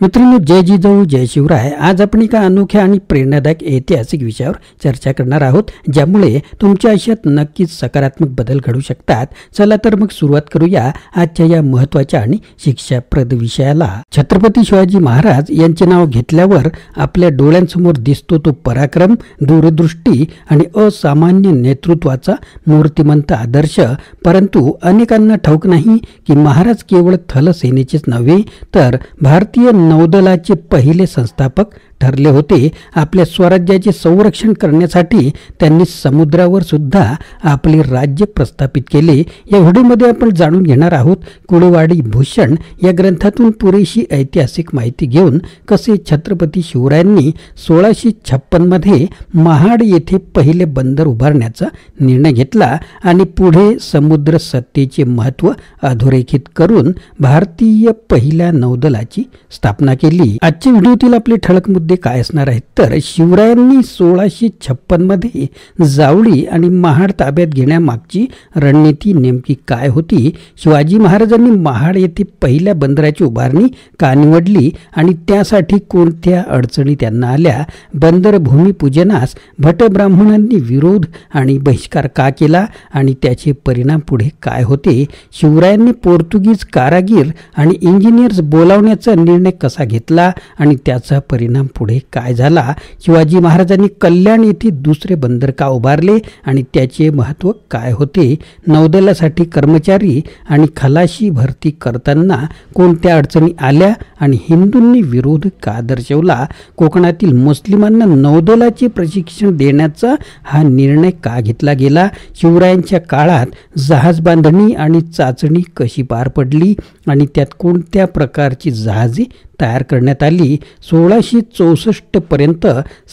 मित्रांनो, जय जिजाऊ जय शिवराय. आज आपण एका अनोख्या आणि प्रेरणादायक ऐतिहासिक विषयावर चर्चा करणार आहोत, ज्यामुळे तुमच्या आयुष्यात नक्कीच सकारात्मक बदल घडू शकतात. चला तर मग सुरुवात करूया आजच्या या महत्त्वाच्या आणि शिक्षाप्रद विषयाला. छत्रपती शिवाजी महाराज यांचे नाव घेतल्यावर आपल्या डोळ्यांसमोर दिसतो तो पराक्रम, दूरदृष्टी आणि असामान्य नेतृत्वाचा मूर्तिमंत आदर्श. परंतु अनेकांना ठाऊक नाही की महाराज केवळ थलसेनेचेच नव्हे, तर भारतीय नौदलाचे पहिले संस्थापक ठरले होते. आपल्या स्वराज्याचे संरक्षण करण्यासाठी त्यांनी समुद्रावर सुद्धा आपले राज्य प्रस्थापित केले. या व्हिडिओमध्ये आपण जाणून घेणार आहोत कुळवाडी भूषण या ग्रंथातून पुरेशी ऐतिहासिक माहिती घेऊन कसे छत्रपती शिवरायांनी 1656 मध्ये महाड येथे पहिले बंदर उभारण्याचा निर्णय घेतला आणि पुढे समुद्र सत्तेचे महत्त्व अधोरेखित करून भारतीय पहिल्या नौदलाची स्थापना केली. आजच्या व्हिडिओतील आपले ठळक मुद्दे काय असणार आहेत, तर शिवरायांनी 1656 मध्ये जावळी आणि महाड ताब्यात घेण्यामागची रणनीती नेमकी काय होती. शिवाजी महाराजांनी महाड येथे पहिल्या बंदराची उभारणी का निवडली आणि त्यासाठी कोणत्या अडचणी त्यांना आल्या. बंदर भूमिपूजनास भटब्राह्मणांनी विरोध आणि बहिष्कार का केला आणि त्याचे परिणाम पुढे काय होते. शिवरायांनी पोर्तुगीज कारागीर आणि इंजिनियर्स बोलावण्याचा निर्णय कसा घेतला आणि त्याचा परिणाम पुढे काय झाला. शिवाजी महाराजांनी कल्याण येथे दुसरे बंदर का उभारले आणि त्याचे महत्त्व काय होते. नौदलासाठी कर्मचारी आणि खलाशी भरती करताना कोणत्या अडचणी आल्या आणि हिंदूंनी विरोध का दर्शवला. कोकणातील मुस्लिमांना नौदलाचे प्रशिक्षण देण्याचा हा निर्णय का घेतला गेला. शिवरायांच्या काळात जहाज बांधणी आणि चाचणी कशी पार पडली आणि त्यात कोणत्या प्रकारची जहाजे तयार करण्यात आली. 1664 पर्यंत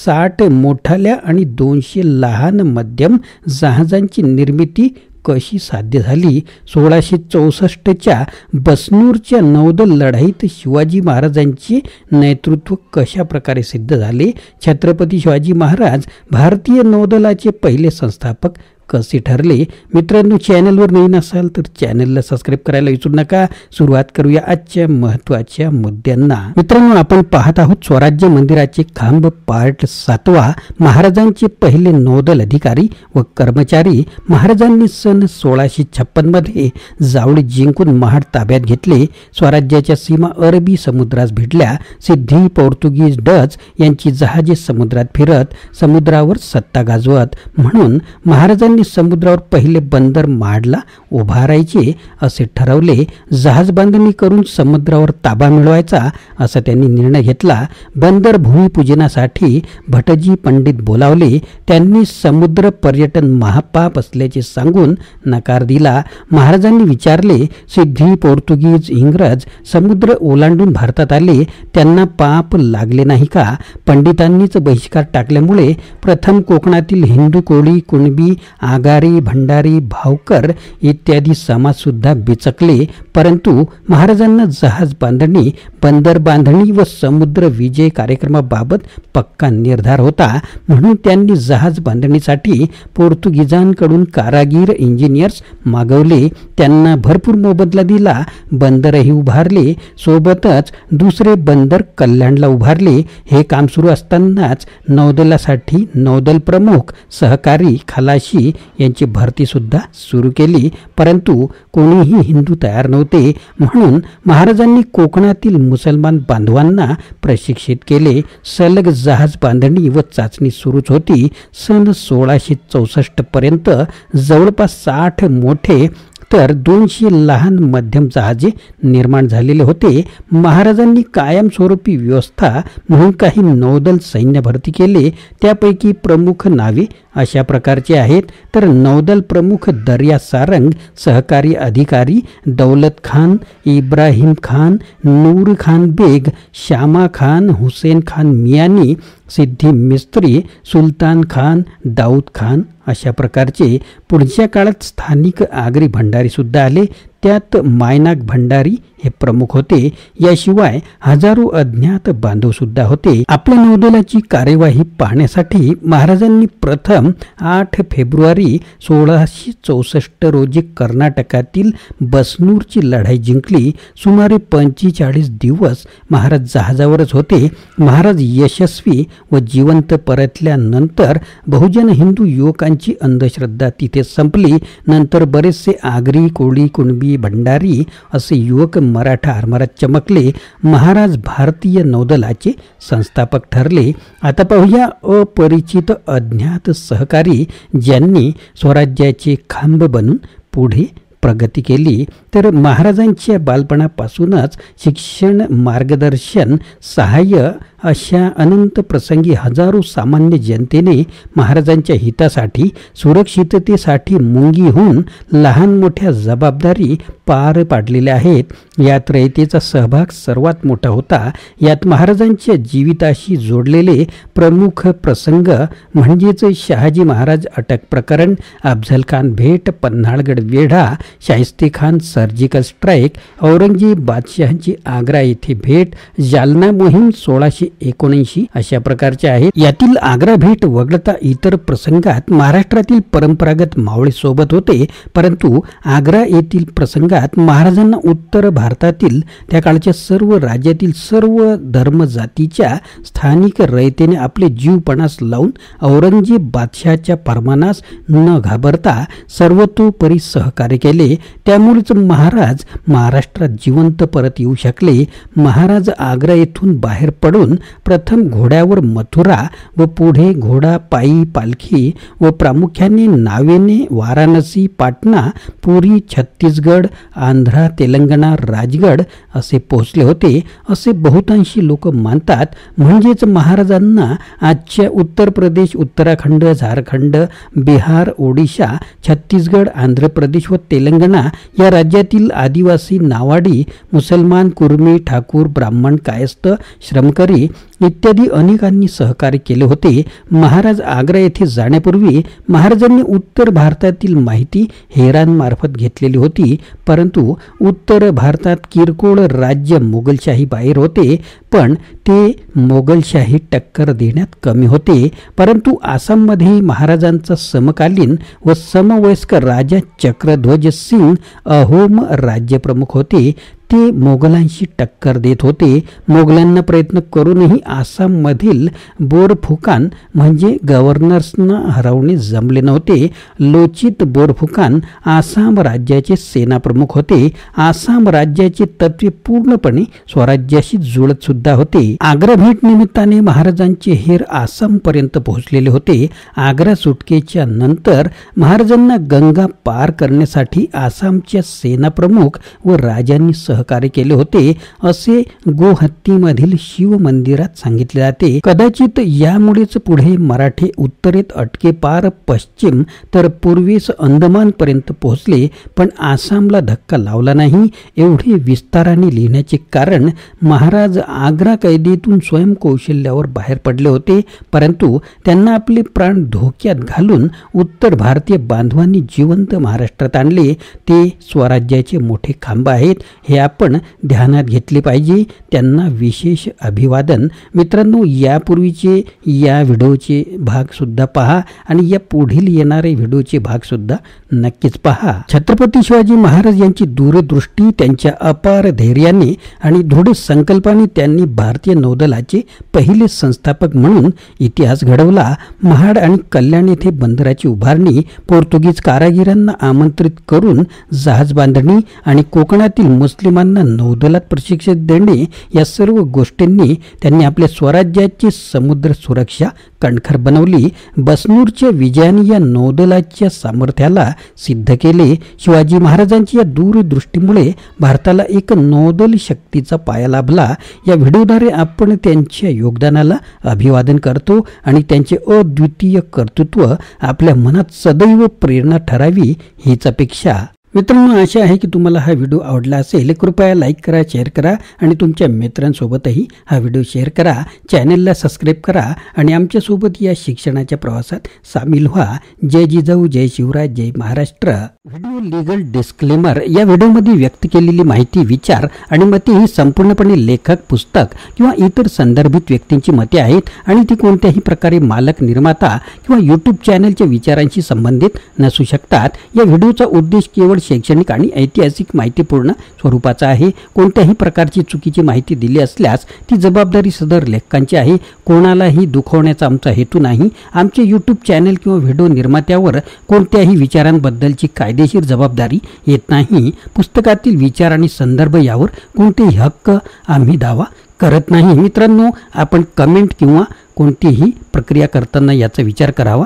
60 मोठाल्या आणि 200 लहान मध्यम जहाजांची निर्मिती कशी साध्य झाली. 1664च्या बसनूरच्या नौदल लढाईत शिवाजी महाराजांचे नेतृत्व कशा प्रकारे सिद्ध झाले. छत्रपती शिवाजी महाराज भारतीय नौदलाचे पहिले संस्थापक कसे ठरले. मित्रांनो, चॅनलवर नवीन असाल तर चॅनलला सबस्क्राईब करायला विसरू नका. सुरुवात करूया आजच्या महत्त्वाच्या मुद्द्यांना. मित्रांनो, आपण पाहत आहोत स्वराज्य मंदिराचे खांब पार्ट 7. महाराजांचे पहिले नौदल अधिकारी व कर्मचारी. महाराजांनी सन 1656 मध्ये जावळी जिंकून महाड ताब्यात घेतले. स्वराज्याच्या सीमा अरबी समुद्रास भिडल्या. सिद्धी, पोर्तुगीज, डच यांची जहाजे समुद्रात फिरत समुद्रावर सत्ता गाजवत. म्हणून महाराजांनी समुद्रावर पहिले बंदर महाडला उभारायचे असे ठरवले. जहाज बांधणी करून समुद्रावर ताबा मिळवायचा असा त्यांनी निर्णय घेतला. बंदर भूमिपूजनासाठी भटजी पंडित बोलावले. त्यांनी समुद्र पर्यटन महापाप असल्याचे सांगून नकार दिला. महाराजांनी विचारले, सिद्धी, पोर्तुगीज, इंग्रज समुद्र ओलांडून भारतात आले, त्यांना पाप लागले नाही का. पंडितांनीच बहिष्कार टाकल्यामुळे प्रथम कोकणातील हिंदू, कोळी, कुणबी, आगारी, भंडारी, भावकर इत्यादी समाज सुद्धा बिचकले. परंतु महाराजांना जहाज बांधणी, बंदर बांधणी व समुद्र विजय कार्यक्रमाबाबत पक्का निर्धार होता. म्हणून त्यांनी जहाज बांधणीसाठी पोर्तुगीजांकडून कारागीर, इंजिनियर्स मागवले. त्यांना भरपूर मोबदला दिला. बंदरही उभारले. सोबतच दुसरे बंदर कल्याणला उभारले. हे काम सुरू असतानाच नौदलासाठी नौदल प्रमुख, सहकारी, खलाशी यांची भरती सुद्धा सुरू केली. परंतु कोणीही हिंदू तयार नव्हते. म्हणून महाराजांनी कोकणातील मुसलमान बांधवांना प्रशिक्षित केले. सलग जहाज बांधणी व चाचणी सुरूच होती. सन 1664 पर्यंत जवळपास 60 मोठे तर 200 लहान मध्यम जहाजे निर्माण झालेले होते. महाराजांनी कायमस्वरूपी व्यवस्था म्हणून काही नौदल सैन्य भरती केले. त्यापैकी प्रमुख नावे अशा प्रकारचे आहेत, तर नौदल प्रमुख दर्या सारंग, सहकारी अधिकारी दौलत खान, इब्राहिम खान, नूर खान बेग, श्यामा खान, हुसेन खान मियानी, सिद्धी मिस्त्री, सुलतान खान, दाऊद खान अशा प्रकारचे. पुढच्या काळात स्थानिक आगरी भंडारी सुद्धा आले. त्यात मायनाक भंडारी हे प्रमुख होते. याशिवाय हजारो अज्ञात बांधव सुद्धा होते. आपल्या नौदलाची कार्यवाही पाहण्यासाठी महाराजांनी प्रथम 8 फेब्रुवारी 1664 रोजी कर्नाटकातील बसनूरची लढाई जिंकली. सुमारे 45 दिवस महाराज जहाजावरच होते. महाराज यशस्वी व जिवंत परतल्यानंतर बहुजन हिंदू युवकांची अंधश्रद्धा तिथे संपली. नंतर बरेचसे आगरी, कोळी, कुणबी, भंडारी असे युवक मराठा आरमारात चमकले. महाराज भारतीय नौदलाचे संस्थापक ठरले. आता पाहूया अपरिचित अज्ञात सहकारी ज्यांनी स्वराज्याचे खांब बनून पुढे प्रगती केली. तर महाराजांच्या बालपणापासूनच शिक्षण, मार्गदर्शन, सहाय्य अशा अनंत प्रसंगी हजारो सामान्य जनतेने महाराजांच्या हितासाठी, सुरक्षिततेसाठी मुंगी होऊन लहान मोठ्या जबाबदारी पार पाडलेल्या आहेत. यात रयतेचा सहभाग सर्वात मोठा होता. यात महाराजांच्या जीविताशी जोडलेले प्रमुख प्रसंग म्हणजेच शहाजी महाराज अटक प्रकरण, अफझल खान भेट, पन्हाळगड वेढा, शाहिस्तेखान सर्जिकल स्ट्राईक, औरंगजेब बादशहाची आग्रा येथे भेट, जालना मोहीम 1679 अशा प्रकारचे आहेत. यातील आग्रा भेट वगळता इतर प्रसंगात महाराष्ट्रातील परंपरागत मावळे सोबत होते. परंतु आग्रा येथील प्रसंगात महाराजांना उत्तर भारतातील त्या काळच्या सर्व राज्यातील सर्व धर्म जातीच्या स्थानिक रयतेने आपले जीव पणास लावून औरंगजेब बादशहाच्या फरमानास न घाबरता सर्वतोपरी सहकार्य केले. त्यामुळेच महाराज महाराष्ट्रात जिवंत परत येऊ शकले. महाराज आग्रा येथून बाहेर पडून प्रथम घोड्यावर मथुरा व पुढे घोडा, पायी, पालखी व प्रामुख्याने नावेने वाराणसी, पाटणा, पुरी, छत्तीसगड, आंध्रा, तेलंगणा, राजगड असे पोहोचले होते असे बहुतांशी लोक मानतात. म्हणजेच महाराजांना आजच्या उत्तर प्रदेश, उत्तराखंड, झारखंड, बिहार, ओडिशा, छत्तीसगड, आंध्र प्रदेश व तेलंगणा या राज्यातील आदिवासी, नावाडी, मुसलमान, कुर्मी, ठाकूर, ब्राह्मण, कायस्थ, श्रमकरी इत्यादी अनेकांनी सहकार्य केले होते. महाराज आग्रा येथे जाण्यापूर्वी महाराजांनी उत्तर भारतातील माहिती हेरांमार्फत घेतलेली होती. परंतु उत्तर भारतात किरकोळ राज्य मोगलशाही बाहेर होते, पण ते मोगलशाही टक्कर देण्यात कमी होते. परंतु आसाममध्ये महाराजांचा समकालीन व समवयस्क राजा चक्रध्वज सिंग अहोम राज्यप्रमुख होते. ते मोगलांशी टक्कर देत होते. मोगलांना प्रयत्न करूनही आसाममधील बोरफुकान म्हणजे गव्हर्नर्सना हरवणे जमले नव्हते. लोचित बोरफुकान आसाम राज्याचे सेनाप्रमुख होते. आसाम राज्याचे तत्वे पूर्णपणे स्वराज्याशी जुळत सुद्धा होते. आग्रा भेट निमित्ताने महाराजांचे हेर आसामपर्यंत पोहोचलेले होते. आग्रा सुटकेच्या नंतर महाराजांना गंगा पार करण्यासाठी आसामच्या सेनाप्रमुख व राजांनी सहकार्य केले होते असे गोहत्तीमधील शिव मंदिरात सांगितले जाते. कदाचित यामुळेच पुढे मराठे उत्तरेत अटके पार पश्चिम तर पूर्वेस अंदमान पर्यंत पोहोचले, पण आसामला धक्का लावला नाही. एवढे विस्ताराने लिहिण्याचे कारण महाराज आग्रा कैदेतून स्वयंकौशल्यावर बाहेर पडले होते. परंतु त्यांना आपले प्राण धोक्यात घालून उत्तर भारतीय बांधवांनी जिवंत महाराष्ट्रात आणले. ते स्वराज्याचे मोठे खांब आहेत हे आपण ध्यानात घेतले पाहिजे. त्यांना विशेष अभिवादन. मित्रांनो, यापूर्वीचे या व्हिडिओचे भाग सुद्धा पहा आणि या पुढील येणारे व्हिडिओचे भाग सुद्धा नक्कीच पहा. छत्रपती शिवाजी महाराज यांची दूरदृष्टी, त्यांच्या अपार धैर्याने आणि दृढ संकल्पाने त्यांनी भारतीय नौदलाचे पहिले संस्थापक म्हणून इतिहास घडवला. महाड आणि कल्याण येथे बंदराची उभारणी, पोर्तुगीज कारागिरांना आमंत्रित करून जहाज बांधणी आणि कोकणातील मुस्लिमांना नौदलात प्रशिक्षण देणे या सर्व गोष्टींनी त्यांनी आपल्या स्वराज्याची समुद्र सुरक्षा कणखर बनवली. बसनूरच्या विजयाने या नौदलाच्या सामर्थ्याला सिद्ध केले. शिवाजी महाराजांच्या या दूरदृष्टीमुळे भारताला एक नौदल शक्तीचा पाया लाभला. या व्हिडिओद्वारे आपण त्यांच्या योगदानाला अभिवादन करतो आणि त्यांचे अद्वितीय कर्तृत्व आपल्या मनात सदैव प्रेरणा ठरावी हीच अपेक्षा. मित्रांनो, आशा आहे की तुम्हाला हा व्हिडिओ आवडला असेल. कृपया लाईक करा, शेअर करा आणि तुमच्या मित्रांसोबतही हा व्हिडिओ शेअर करा. चॅनलला सबस्क्राईब करा आणि आमच्यासोबत या शिक्षणाच्या प्रवासात सामील व्हा. जय जिजाऊ, जय शिवराय, जय महाराष्ट्र. Video legal disclaimer. या व्हिडिओमध्ये व्यक्त केलेली माहिती, विचार आणि मते ही संपूर्णपणे लेखक, पुस्तक किंवा इतर संदर्भित व्यक्तींची मते आहेत आणि ती कोणत्याही प्रकारे मालक, निर्माता किंवा यूट्यूब चॅनलच्या विचारांशी संबंधित नसू शकतात. या व्हिडिओचा उद्देश केवळ शैक्षणिक आणि ऐतिहासिक माहितीपूर्ण स्वरूपाचा आहे. कोणत्याही प्रकारची चुकीची माहिती दिली असल्यास ती जबाबदारी सदर लेखकांची आहे. कोणालाही दुखवण्याचा आमचा हेतू नाही. आमचे यूट्यूब चॅनल किंवा व्हिडिओ निर्मात्यावर कोणत्याही विचारांबद्दलची कायदेशीर जबाबदारी येत नाही. पुस्तकातील विचार आणि संदर्भ यावर कोणतेही हक्क आम्ही दावा करत नाही. मित्रांनो, आपण कमेंट किंवा कोणतीही प्रक्रिया करताना याचा विचार करावा.